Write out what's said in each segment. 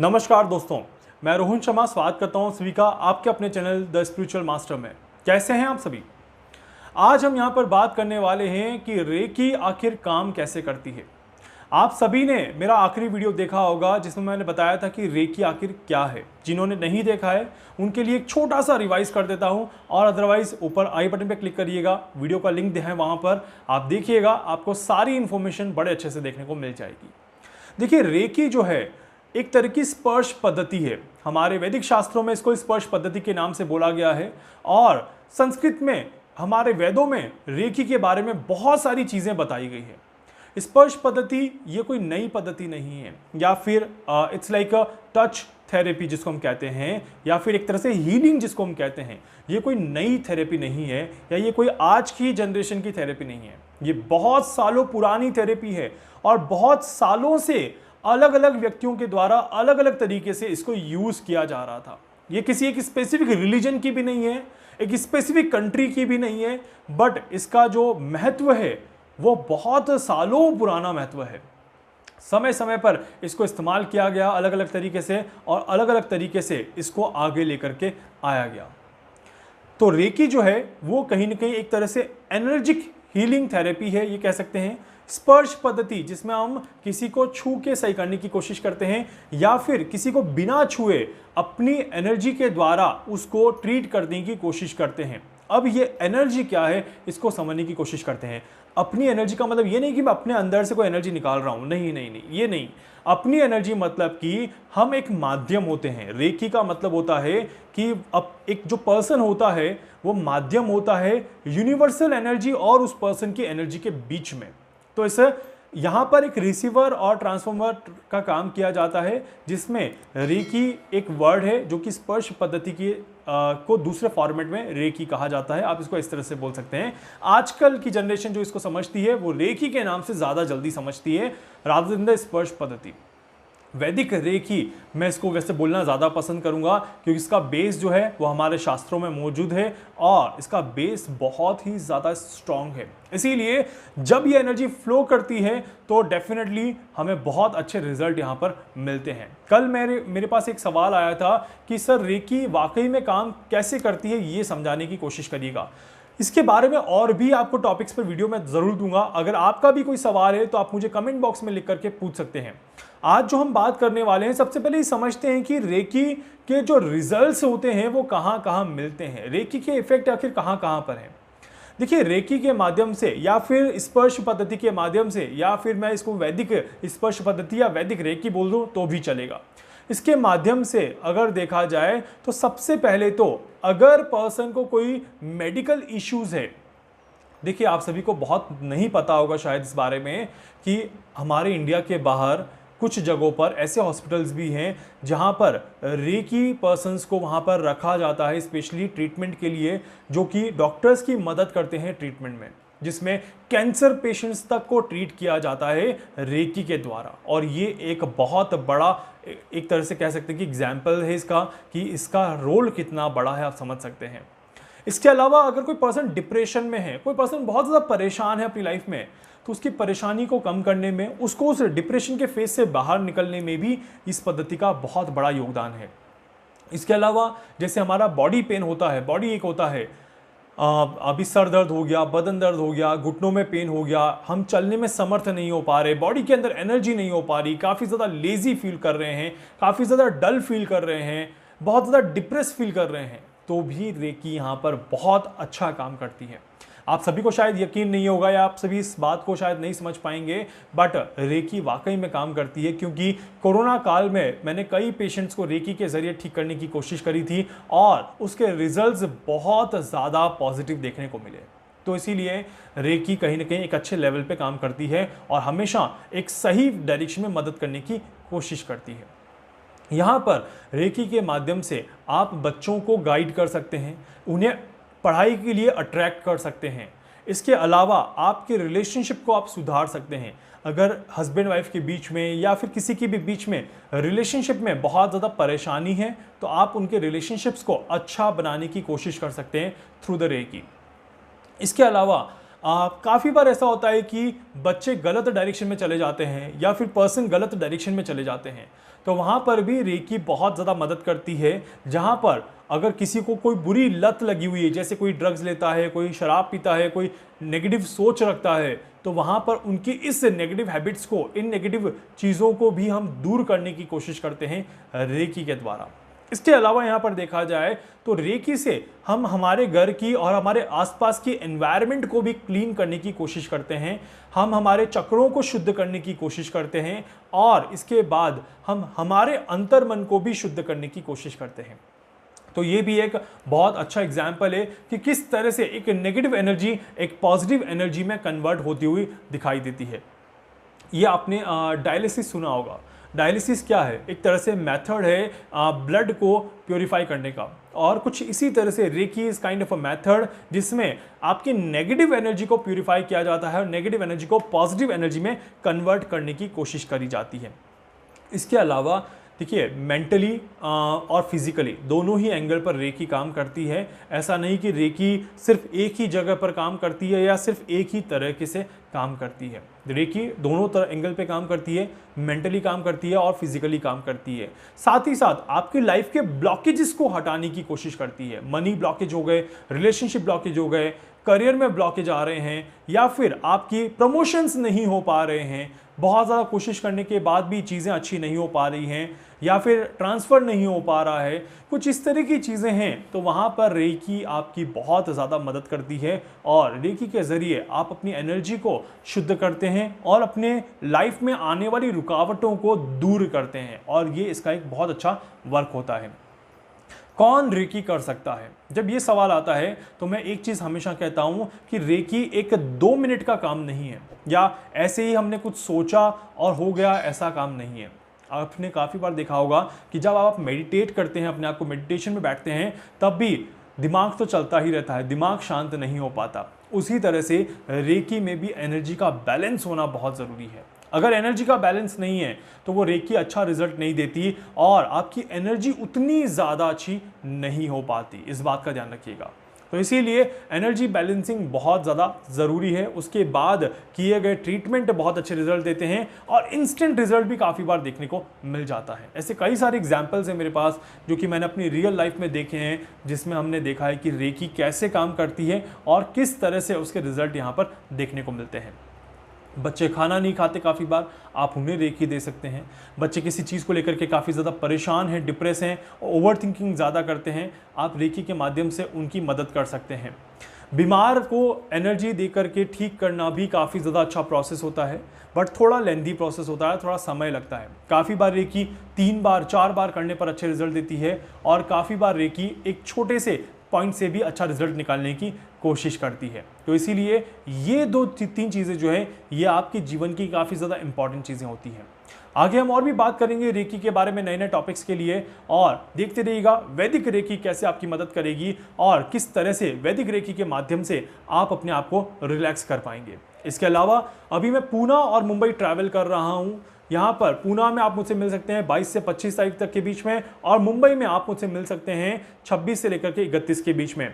नमस्कार दोस्तों, मैं रोहन शर्मा स्वागत करता हूं सभी का आपके अपने चैनल द स्पिरिचुअल मास्टर में। कैसे हैं आप सभी? आज हम यहां पर बात करने वाले हैं कि रेकी आखिर काम कैसे करती है। आप सभी ने मेरा आखिरी वीडियो देखा होगा जिसमें मैंने बताया था कि रेकी आखिर क्या है। जिन्होंने नहीं देखा है उनके लिए एक छोटा सा रिवाइज कर देता हूं, और अदरवाइज ऊपर आई बटन पे क्लिक करिएगा, वीडियो का लिंक है वहां पर आप देखिएगा, आपको सारी इंफॉर्मेशन बड़े अच्छे से देखने को मिल जाएगी। देखिए, रेकी जो है एक तरह की स्पर्श पद्धति है। हमारे वैदिक शास्त्रों में इसको स्पर्श पद्धति के नाम से बोला गया है, और संस्कृत में हमारे वेदों में रेकी के बारे में बहुत सारी चीजें बताई गई है। स्पर्श पद्धति ये कोई नई पद्धति नहीं है, या फिर it's like a touch therapy जिसको हम कहते हैं, या फिर एक तरह से हीलिंग जिसको हम कहते हैं। ये कोई नई थेरेपी नहीं है, या ये कोई आज की जनरेशन की थेरेपी नहीं है। ये बहुत सालों पुरानी थेरेपी है, और बहुत सालों से अलग अलग व्यक्तियों के द्वारा अलग अलग तरीके से इसको यूज किया जा रहा था। ये किसी एक स्पेसिफिक रिलीजन की भी नहीं है, एक स्पेसिफिक कंट्री की भी नहीं है, बट इसका जो महत्व है वो बहुत सालों पुराना महत्व है। समय समय पर इसको इस्तेमाल किया गया अलग अलग तरीके से, और अलग अलग तरीके से इसको आगे लेकर के आया गया। तो रेकी जो है वो कहीं ना कहीं एक तरह से एनर्जिक हीलिंग थेरेपी है, ये कह सकते हैं। स्पर्श पद्धति जिसमें हम किसी को छू के सही करने की कोशिश करते हैं, या फिर किसी को बिना छुए अपनी एनर्जी के द्वारा उसको ट्रीट करने की कोशिश करते हैं। अब ये एनर्जी क्या है इसको समझने की कोशिश करते हैं। अपनी एनर्जी का मतलब ये नहीं कि मैं अपने अंदर से कोई एनर्जी निकाल रहा हूं, नहीं नहीं नहीं, ये नहीं। अपनी एनर्जी मतलब कि हम एक माध्यम होते हैं। रेकी का मतलब होता है कि अब एक जो पर्सन होता है वो माध्यम होता है यूनिवर्सल एनर्जी और उस पर्सन की एनर्जी के बीच में। तो इसे यहां पर एक रिसीवर और ट्रांसफॉर्मर का काम किया जाता है, जिसमें रेकी एक वर्ड है जो कि स्पर्श पद्धति की को दूसरे फॉर्मेट में रेकी कहा जाता है। आप इसको इस तरह से बोल सकते हैं। आजकल की जनरेशन जो इसको समझती है वो रेकी के नाम से ज्यादा जल्दी समझती है, रादर देन द स्पर्श पद्धति। वैदिक रेकी मैं इसको वैसे बोलना ज़्यादा पसंद करूंगा, क्योंकि इसका बेस जो है वो हमारे शास्त्रों में मौजूद है, और इसका बेस बहुत ही ज़्यादा स्ट्रांग है। इसीलिए जब ये एनर्जी फ्लो करती है तो डेफिनेटली हमें बहुत अच्छे रिजल्ट यहाँ पर मिलते हैं। कल मेरे पास एक सवाल आया था कि सर रेकी वाकई में काम कैसे करती है, ये समझाने की कोशिश करिएगा। इसके बारे में और भी आपको टॉपिक्स पर वीडियो मैं जरूर दूंगा। अगर आपका भी कोई सवाल है तो आप मुझे कमेंट बॉक्स में लिख करके पूछ सकते हैं। आज जो हम बात करने वाले हैं, सबसे पहले समझते हैं कि रेकी के जो रिजल्ट्स होते हैं वो कहां कहां मिलते हैं। रेकी के इफेक्ट आखिर कहां कहां पर हैं। देखिए, रेकी के माध्यम से, या फिर स्पर्श पद्धति के माध्यम से, या फिर मैं इसको वैदिक स्पर्श पद्धति या वैदिक रेकी बोल दूं तो भी चलेगा। इसके माध्यम से अगर देखा जाए तो सबसे पहले तो अगर पर्सन को कोई मेडिकल इश्यूज है, देखिए आप सभी को बहुत नहीं पता होगा शायद इस बारे में कि हमारे इंडिया के बाहर कुछ जगहों पर ऐसे हॉस्पिटल्स भी हैं जहां पर रेकी पर्सन्स को वहां पर रखा जाता है स्पेशली ट्रीटमेंट के लिए, जो कि डॉक्टर्स की मदद करते हैं ट्रीटमेंट में, जिसमें कैंसर पेशेंट्स तक को ट्रीट किया जाता है रेकी के द्वारा। और ये एक बहुत बड़ा, एक तरह से कह सकते हैं कि एग्जाम्पल है इसका, कि इसका रोल कितना बड़ा है, आप समझ सकते हैं। इसके अलावा अगर कोई पर्सन डिप्रेशन में है, कोई पर्सन बहुत ज़्यादा परेशान है अपनी लाइफ में, तो उसकी परेशानी को कम करने में, उसको उस डिप्रेशन के फेज से बाहर निकलने में भी इस पद्धति का बहुत बड़ा योगदान है। इसके अलावा जैसे हमारा बॉडी पेन होता है, बॉडी एक होता है, अभी सर दर्द हो गया, बदन दर्द हो गया, घुटनों में पेन हो गया, हम चलने में समर्थ नहीं हो पा रहे, बॉडी के अंदर एनर्जी नहीं हो पा रही, काफ़ी ज़्यादा लेजी फील कर रहे हैं, काफ़ी ज़्यादा डल फील कर रहे हैं, बहुत ज़्यादा डिप्रेस फील कर रहे हैं, तो भी रेकी यहाँ पर बहुत अच्छा काम करती है। आप सभी को शायद यकीन नहीं होगा, या आप सभी इस बात को शायद नहीं समझ पाएंगे, बट रेकी वाकई में काम करती है। क्योंकि कोरोना काल में मैंने कई पेशेंट्स को रेकी के जरिए ठीक करने की कोशिश करी थी, और उसके रिजल्ट्स बहुत ज़्यादा पॉजिटिव देखने को मिले। तो इसीलिए रेकी कहीं ना कहीं एक अच्छे लेवल पे काम करती है, और हमेशा एक सही डायरेक्शन में मदद करने की कोशिश करती है। यहाँ पर रेकी के माध्यम से आप बच्चों को गाइड कर सकते हैं, उन्हें पढ़ाई के लिए अट्रैक्ट कर सकते हैं। इसके अलावा आपके रिलेशनशिप को आप सुधार सकते हैं। अगर हस्बैंड वाइफ के बीच में, या फिर किसी के भी बीच में रिलेशनशिप में बहुत ज़्यादा परेशानी है, तो आप उनके रिलेशनशिप्स को अच्छा बनाने की कोशिश कर सकते हैं थ्रू द रेकी। इसके अलावा काफ़ी बार ऐसा होता है कि बच्चे गलत डायरेक्शन में चले जाते हैं या फिर पर्सन गलत डायरेक्शन में चले जाते हैं, तो वहाँ पर भी रेकी बहुत ज़्यादा मदद करती है। जहाँ पर अगर किसी को कोई बुरी लत लगी हुई है, जैसे कोई ड्रग्स लेता है, कोई शराब पीता है, कोई नेगेटिव सोच रखता है, तो वहाँ पर उनकी इस नेगेटिव हैबिट्स को, इन नेगेटिव चीज़ों को भी हम दूर करने की कोशिश करते हैं रेकी के द्वारा। इसके अलावा यहाँ पर देखा जाए तो रेकी से हम हमारे घर की और हमारे आसपास की एनवायरनमेंट को भी क्लीन करने की कोशिश करते हैं। हम हमारे चक्रों को शुद्ध करने की कोशिश करते हैं और इसके बाद हम हमारे अंतर्मन को भी शुद्ध करने की कोशिश करते हैं। तो ये भी एक बहुत अच्छा एग्जाम्पल है कि किस तरह से एक नेगेटिव एनर्जी एक पॉजिटिव एनर्जी में कन्वर्ट होती हुई दिखाई देती है। ये आपने डायलिसिस सुना होगा। डायलिसिस क्या है? एक तरह से मेथड है ब्लड को प्योरीफाई करने का, और कुछ इसी तरह से reiki is kind of a method जिसमें आपकी नेगेटिव एनर्जी को प्योरीफाई किया जाता है और नेगेटिव एनर्जी को पॉजिटिव एनर्जी में कन्वर्ट करने की कोशिश करी जाती है। इसके अलावा देखिए, मेंटली और फिजिकली दोनों ही एंगल पर रेकी काम करती है। ऐसा नहीं कि रेकी सिर्फ एक ही जगह पर काम करती है या सिर्फ एक ही तरह से काम करती है। रेकी दोनों तरह एंगल पे काम करती है, मेंटली काम करती है और फिजिकली काम करती है। साथ ही साथ आपकी लाइफ के ब्लॉकेजेस को हटाने की कोशिश करती है। मनी ब्लॉकेज हो गए, रिलेशनशिप ब्लॉकेज हो गए, करियर में ब्लॉकेज आ रहे हैं, या फिर आपकी प्रमोशंस नहीं हो पा रहे हैं, बहुत ज़्यादा कोशिश करने के बाद भी चीज़ें अच्छी नहीं हो पा रही हैं, या फिर ट्रांसफ़र नहीं हो पा रहा है, कुछ इस तरह की चीज़ें हैं, तो वहाँ पर रेकी आपकी बहुत ज़्यादा मदद करती है। और रेकी के ज़रिए आप अपनी एनर्जी को शुद्ध करते हैं और अपने लाइफ में आने वाली रुकावटों को दूर करते हैं, और ये इसका एक बहुत अच्छा वर्क होता है। कौन रेकी कर सकता है? जब ये सवाल आता है तो मैं एक चीज़ हमेशा कहता हूँ कि रेकी एक 2 मिनट का काम नहीं है, या ऐसे ही हमने कुछ सोचा और हो गया, ऐसा काम नहीं है। आपने काफ़ी बार देखा होगा कि जब आप मेडिटेट करते हैं, अपने आप को मेडिटेशन में बैठते हैं, तब भी दिमाग तो चलता ही रहता है, दिमाग शांत नहीं हो पाता। उसी तरह से रेकी में भी एनर्जी का बैलेंस होना बहुत ज़रूरी है। अगर एनर्जी का बैलेंस नहीं है तो वो रेकी अच्छा रिजल्ट नहीं देती और आपकी एनर्जी उतनी ज़्यादा अच्छी नहीं हो पाती। इस बात का ध्यान रखिएगा। तो इसीलिए एनर्जी बैलेंसिंग बहुत ज़्यादा ज़रूरी है। उसके बाद किए गए ट्रीटमेंट बहुत अच्छे रिजल्ट देते हैं और इंस्टेंट रिजल्ट भी काफ़ी बार देखने को मिल जाता है। ऐसे कई सारे एग्जाम्पल्स हैं मेरे पास जो कि मैंने अपनी रियल लाइफ में देखे हैं, जिसमें हमने देखा है कि रेकी कैसे काम करती है और किस तरह से उसके रिजल्ट यहाँ पर देखने को मिलते हैं। बच्चे खाना नहीं खाते काफ़ी बार, आप उन्हें रेकी दे सकते हैं। बच्चे किसी चीज़ को लेकर के काफ़ी ज़्यादा परेशान हैं, डिप्रेस हैं, ओवर थिंकिंग ज़्यादा करते हैं, आप रेकी के माध्यम से उनकी मदद कर सकते हैं। बीमार को एनर्जी दे करके ठीक करना भी काफ़ी ज़्यादा अच्छा प्रोसेस होता है, बट थोड़ा लेंदी प्रोसेस होता है, थोड़ा समय लगता है। काफ़ी बार रेकी 3 बार 4 बार करने पर अच्छे रिजल्ट देती है, और काफ़ी बार रेकी एक छोटे से पॉइंट से भी अच्छा रिजल्ट निकालने की कोशिश करती है। तो इसीलिए ये 2-3 चीज़ें जो है ये आपके जीवन की काफ़ी ज़्यादा इंपॉर्टेंट चीज़ें होती हैं। आगे हम और भी बात करेंगे रेकी के बारे में, नए नए टॉपिक्स के लिए, और देखते रहिएगा वैदिक रेकी कैसे आपकी मदद करेगी और किस तरह से वैदिक रेकी के माध्यम से आप अपने आप को रिलैक्स कर पाएंगे। इसके अलावा अभी मैं पूना और मुंबई ट्रैवल कर रहा हूँ। यहाँ पर पूना में आप मुझसे मिल सकते हैं 22 से 25 तारीख तक के बीच में, और मुंबई में आप मुझसे मिल सकते हैं 26 से लेकर के 31 के बीच में।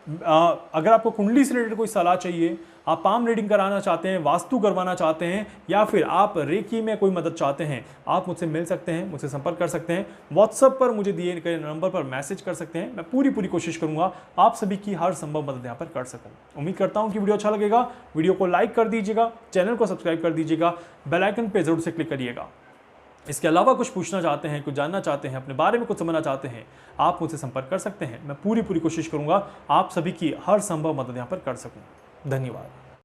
अगर आपको कुंडली से रिलेटेड कोई सलाह चाहिए, आप पाम रीडिंग कराना चाहते हैं, वास्तु करवाना चाहते हैं, या फिर आप रेकी में कोई मदद चाहते हैं, आप मुझसे मिल सकते हैं, मुझसे संपर्क कर सकते हैं। व्हाट्सएप पर मुझे दिए गए नंबर पर मैसेज कर सकते हैं। मैं पूरी कोशिश करूंगा आप सभी की हर संभव मदद यहाँ पर कर सकूँ। उम्मीद करता हूँ कि वीडियो अच्छा लगेगा। वीडियो को लाइक कर दीजिएगा, चैनल को सब्सक्राइब कर दीजिएगा, बेल आइकन पर जरूर से क्लिक करिएगा। इसके अलावा कुछ पूछना चाहते हैं, कुछ जानना चाहते हैं, अपने बारे में कुछ समझना चाहते हैं, आप मुझसे संपर्क कर सकते हैं। मैं पूरी कोशिश करूंगा आप सभी की हर संभव मदद यहाँ पर कर सकूं। धन्यवाद।